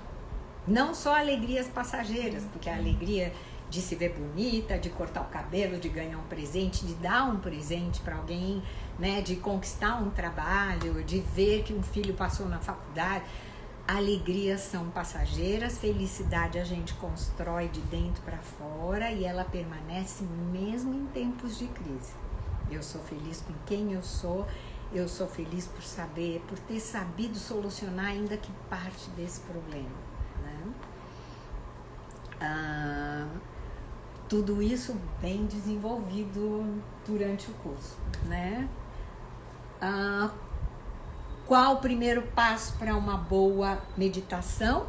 Não só alegrias passageiras, porque a alegria de se ver bonita, de cortar o cabelo, de ganhar um presente, de dar um presente para alguém, né, de conquistar um trabalho, de ver que um filho passou na faculdade. Alegrias são passageiras, felicidade a gente constrói de dentro para fora e ela permanece mesmo em tempos de crise. Eu sou feliz com quem eu sou feliz por ter sabido solucionar ainda que parte desse problema. Tudo isso bem desenvolvido durante o curso, né? Qual o primeiro passo para uma boa meditação?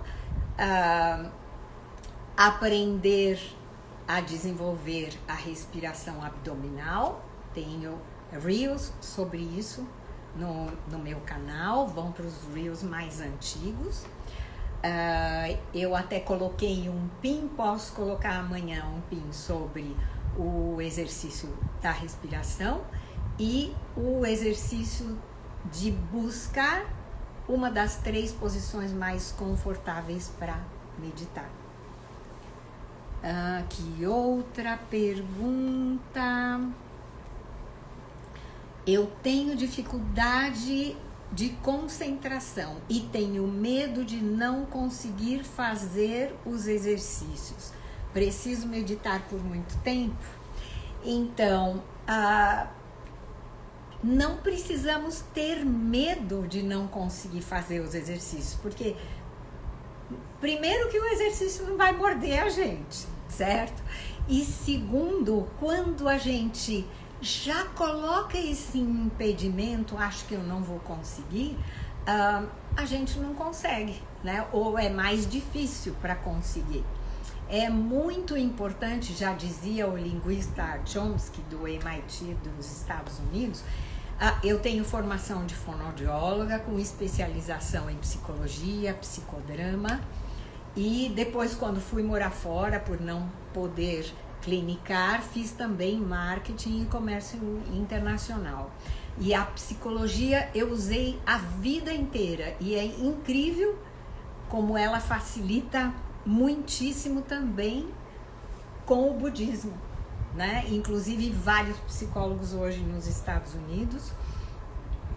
Aprender a desenvolver a respiração abdominal. Tenho reels sobre isso no meu canal, vão para os reels mais antigos. Eu até coloquei um pin, posso colocar amanhã um pin sobre o exercício da respiração e o exercício de buscar uma das 3 posições mais confortáveis para meditar. Que outra pergunta? Eu tenho dificuldade de concentração e tenho medo de não conseguir fazer os exercícios. Preciso meditar por muito tempo? Então, não precisamos ter medo de não conseguir fazer os exercícios, porque primeiro que o exercício não vai morder a gente, certo? E segundo, quando a gente já coloca esse impedimento, acho que eu não vou conseguir, a gente não consegue, né? Ou é mais difícil para conseguir. É muito importante, já dizia o linguista Chomsky do MIT dos Estados Unidos, eu tenho formação de fonoaudióloga com especialização em psicologia, psicodrama, e depois, quando fui morar fora por não poder clinicar, fiz também marketing e comércio internacional. E a psicologia eu usei a vida inteira e é incrível como ela facilita muitíssimo também com o budismo, né? Inclusive vários psicólogos hoje nos Estados Unidos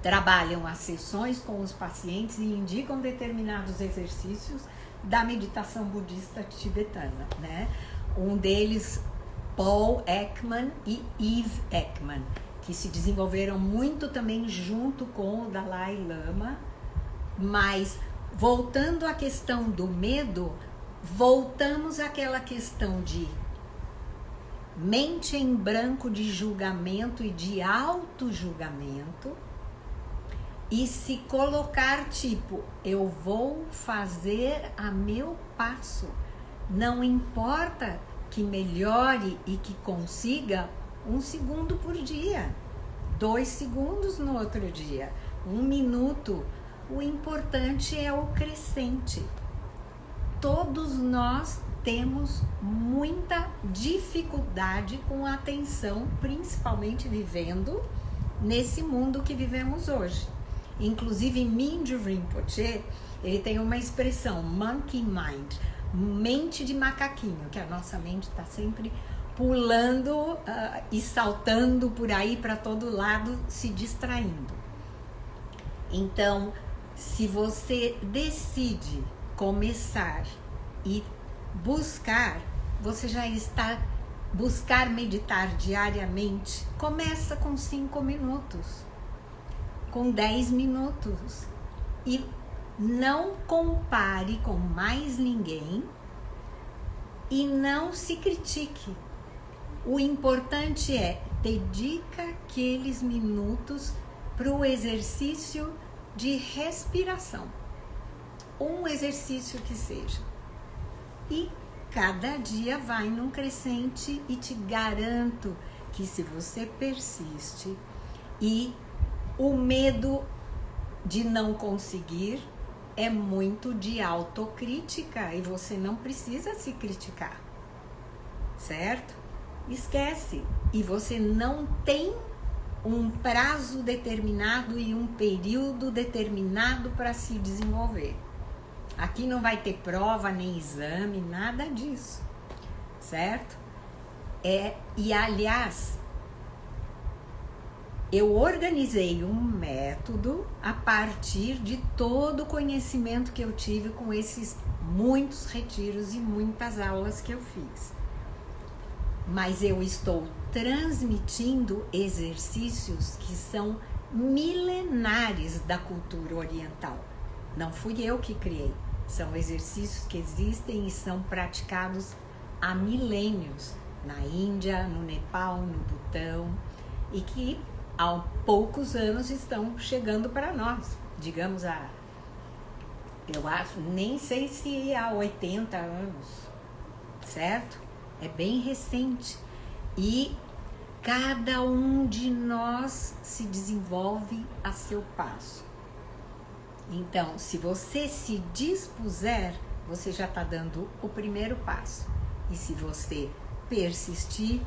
trabalham as sessões com os pacientes e indicam determinados exercícios da meditação budista tibetana, né? Um deles, Paul Ekman e Eve Ekman, que se desenvolveram muito também junto com o Dalai Lama. Mas voltando à questão do medo, voltamos àquela questão de mente em branco de julgamento e de auto-julgamento e se colocar tipo, eu vou fazer a meu passo, não importa que melhore e que consiga 1 segundo por dia, 2 segundos no outro dia, 1 minuto, o importante é o crescente. Todos nós temos muita dificuldade com a atenção, principalmente vivendo nesse mundo que vivemos hoje. Inclusive, Mingyur Rinpoche, ele tem uma expressão, monkey mind, mente de macaquinho, que a nossa mente está sempre pulando e saltando por aí para todo lado, se distraindo. Então, se você decide começar e buscar, você já está buscar meditar diariamente, começa com 5 minutos, com 10 minutos e não compare com mais ninguém e não se critique. O importante é dedica aqueles minutos para o exercício de respiração. Um exercício que seja. E cada dia vai num crescente e te garanto que se você persiste e o medo de não conseguir é muito de autocrítica e você não precisa se criticar, certo? Esquece. E você não tem um prazo determinado e um período determinado para se desenvolver. Aqui não vai ter prova, nem exame, nada disso, certo? E aliás, eu organizei um método a partir de todo o conhecimento que eu tive com esses muitos retiros e muitas aulas que eu fiz. Mas eu estou transmitindo exercícios que são milenares da cultura oriental. Não fui eu que criei. São exercícios que existem e são praticados há milênios na Índia, no Nepal, no Butão, e que há poucos anos estão chegando para nós, digamos eu acho, nem sei se há 80 anos, certo? É bem recente e cada um de nós se desenvolve a seu passo. Então, se você se dispuser, você já está dando o primeiro passo. E se você persistir,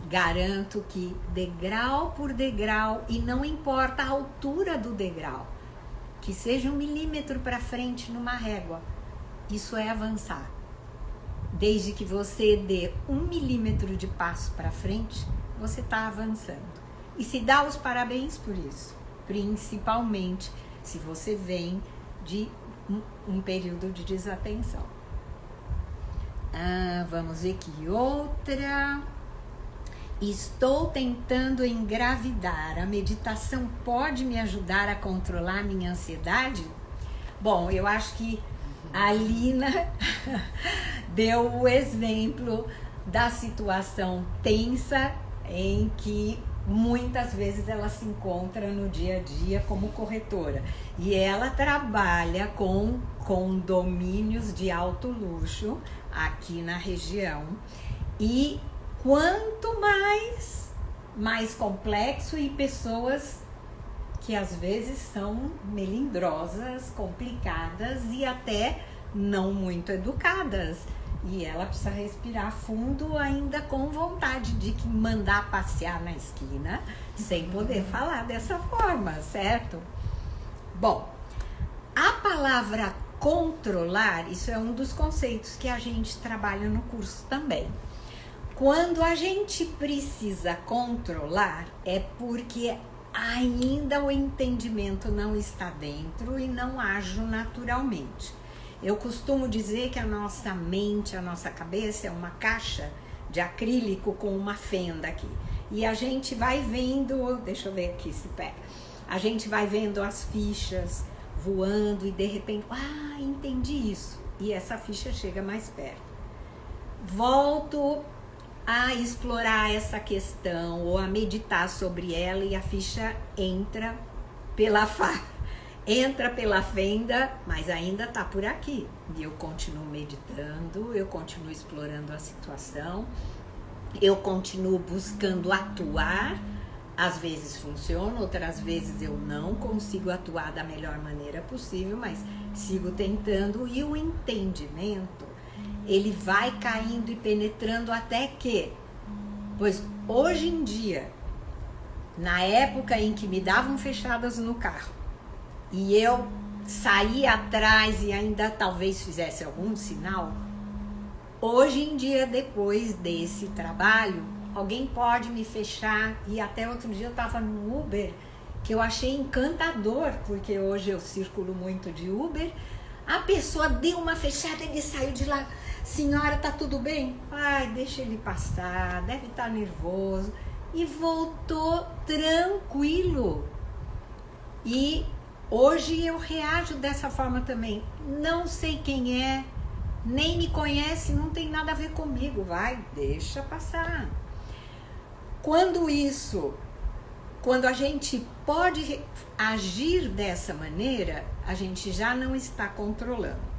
garanto que degrau por degrau, e não importa a altura do degrau, que seja 1 milímetro para frente numa régua, isso é avançar. Desde que você dê 1 milímetro de passo para frente, você está avançando. E se dá os parabéns por isso, principalmente se você vem de um período de desatenção. Vamos ver aqui outra. Estou tentando engravidar. A meditação pode me ajudar a controlar minha ansiedade? Bom, eu acho que a Lina deu o exemplo da situação tensa em que muitas vezes ela se encontra no dia a dia como corretora. E ela trabalha com condomínios de alto luxo aqui na região. E quanto mais complexo, e pessoas que às vezes são melindrosas, complicadas e até não muito educadas. E ela precisa respirar fundo, ainda com vontade de mandar passear na esquina, sem poder falar dessa forma, certo? Bom, a palavra controlar, isso é um dos conceitos que a gente trabalha no curso também. Quando a gente precisa controlar, é porque ainda o entendimento não está dentro e não age naturalmente. Eu costumo dizer que a nossa mente, a nossa cabeça é uma caixa de acrílico com uma fenda aqui. E a gente vai vendo, deixa eu ver aqui se pega. A gente vai vendo as fichas voando e de repente, entendi isso. E essa ficha chega mais perto. Volto a explorar essa questão ou a meditar sobre ela e a ficha entra pela fenda, mas ainda está por aqui. E eu continuo meditando, eu continuo explorando a situação, eu continuo buscando atuar. Às vezes funciona, outras vezes eu não consigo atuar da melhor maneira possível, mas sigo tentando. E o entendimento, ele vai caindo e penetrando até que, pois hoje em dia, na época em que me davam fechadas no carro, e eu saía atrás e ainda talvez fizesse algum sinal, hoje em dia, depois desse trabalho, alguém pode me fechar. E até outro dia eu estava no Uber, que eu achei encantador, porque hoje eu circulo muito de Uber. A pessoa deu uma fechada e ele saiu de lá. Senhora, tá tudo bem? Deixa ele passar, deve estar nervoso. E voltou tranquilo. E hoje eu reajo dessa forma também. Não sei quem é, nem me conhece, não tem nada a ver comigo. Deixa passar. Quando a gente pode agir dessa maneira, a gente já não está controlando.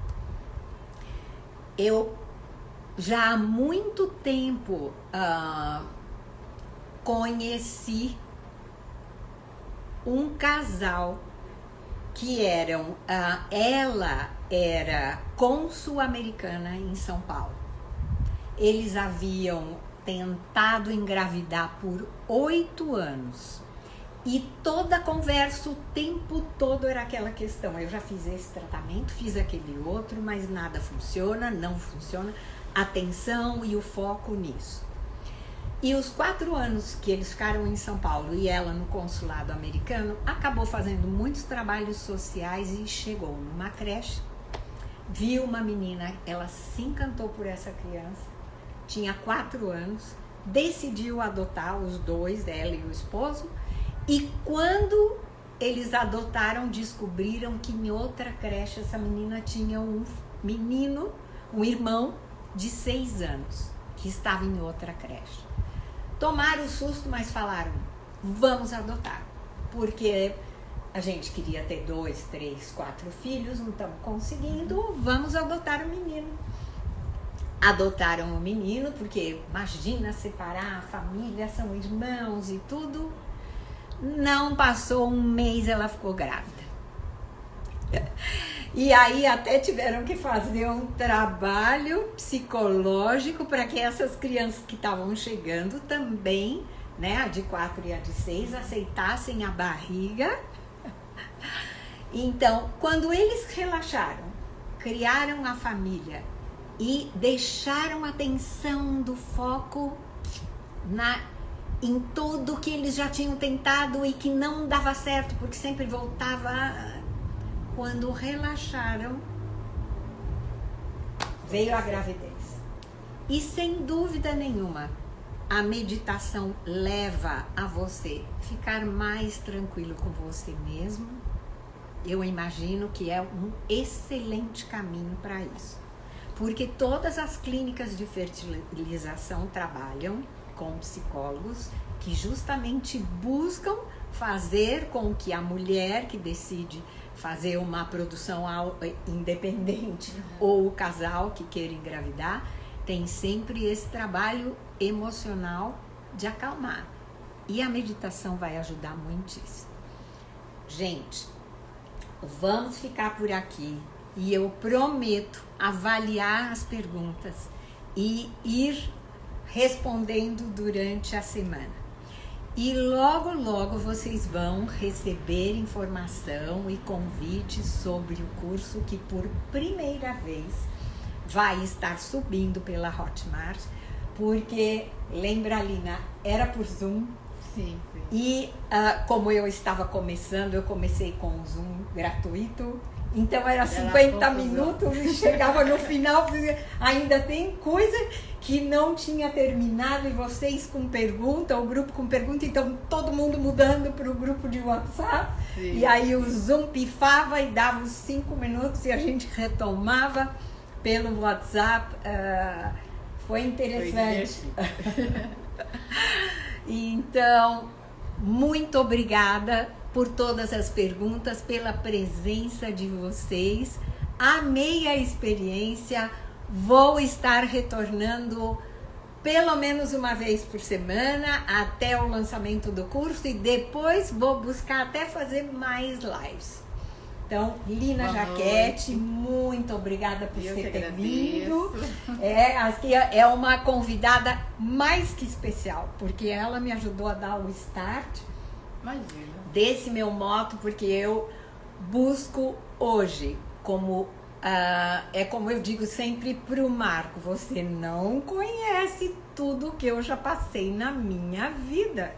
Eu já há muito tempo conheci um casal que ela era cônsul americana em São Paulo. Eles haviam tentado engravidar por 8 anos. E toda a conversa, o tempo todo era aquela questão. Eu já fiz esse tratamento, fiz aquele outro, mas nada funciona, não funciona. Atenção e o foco nisso. E os 4 anos que eles ficaram em São Paulo e ela no consulado americano, acabou fazendo muitos trabalhos sociais e chegou numa creche, viu uma menina, ela se encantou por essa criança, tinha 4 anos, decidiu adotar os dois, ela e o esposo. E quando eles adotaram, descobriram que em outra creche essa menina tinha um irmão de 6 anos, que estava em outra creche. Tomaram o susto, mas falaram, vamos adotar. Porque a gente queria ter 2, 3, 4 filhos, não estamos conseguindo, vamos adotar o menino. Adotaram o menino, porque imagina separar a família, são irmãos e tudo. Não passou um mês, ela ficou grávida. E aí até tiveram que fazer um trabalho psicológico para que essas crianças que estavam chegando também, né, a de 4 e a de 6, aceitassem a barriga. Então, quando eles relaxaram, criaram a família e deixaram a atenção do foco em tudo que eles já tinham tentado e que não dava certo, porque sempre voltava. Quando relaxaram, veio a gravidez. E sem dúvida nenhuma, a meditação leva a você ficar mais tranquilo com você mesmo. Eu imagino que é um excelente caminho para isso. Porque todas as clínicas de fertilização trabalham com psicólogos que justamente buscam fazer com que a mulher que decide fazer uma produção independente ou o casal que queira engravidar, tem sempre esse trabalho emocional de acalmar. E a meditação vai ajudar muitíssimo. Gente, vamos ficar por aqui e eu prometo avaliar as perguntas e ir respondendo durante a semana. E logo vocês vão receber informação e convite sobre o curso que por primeira vez vai estar subindo pela Hotmart, porque, lembra, Lina, era por Zoom. Sim. E como eu estava começando, eu comecei com um Zoom gratuito. Então era 50 minutos e chegava no final, ainda tem coisa que não tinha terminado e vocês com pergunta, o grupo com pergunta, então todo mundo mudando para o grupo de WhatsApp. Sim. E aí o Zoom pifava e dava os 5 minutos e a gente retomava pelo WhatsApp. Foi interessante. Então, muito obrigada por todas as perguntas, pela presença de vocês. Amei a experiência. Vou estar retornando pelo menos uma vez por semana até o lançamento do curso e depois vou buscar até fazer mais lives. Então, Lina Jaquete, muito obrigada por você ter vindo. É uma convidada mais que especial, porque ela me ajudou a dar o start. Imagina. Desse meu moto, porque eu busco hoje, como eu digo sempre pro Marco, você não conhece tudo que eu já passei na minha vida.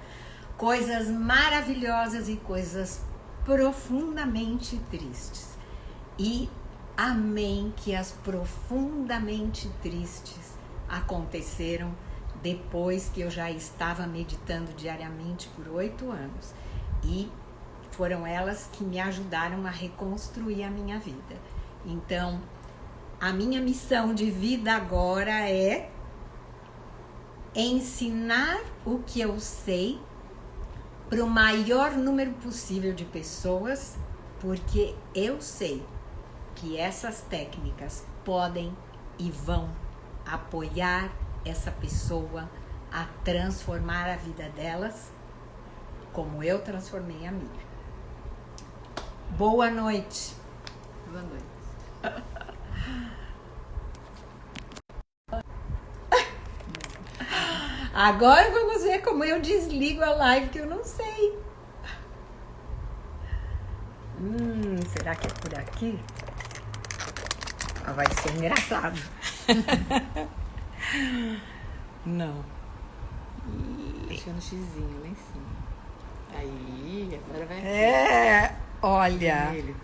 Coisas maravilhosas e coisas profundamente tristes. E amém que as profundamente tristes aconteceram depois que eu já estava meditando diariamente por 8 anos. E foram elas que me ajudaram a reconstruir a minha vida. Então, a minha missão de vida agora é ensinar o que eu sei para o maior número possível de pessoas, porque eu sei que essas técnicas podem e vão apoiar essa pessoa a transformar a vida delas como eu transformei a minha. Boa noite. Boa noite. Agora vamos ver como eu desligo a live, que eu não sei. Será que é por aqui? Vai ser engraçado. Não. Deixa no xizinho lá em cima. Aí, agora vai aqui. Olha. Vermelho.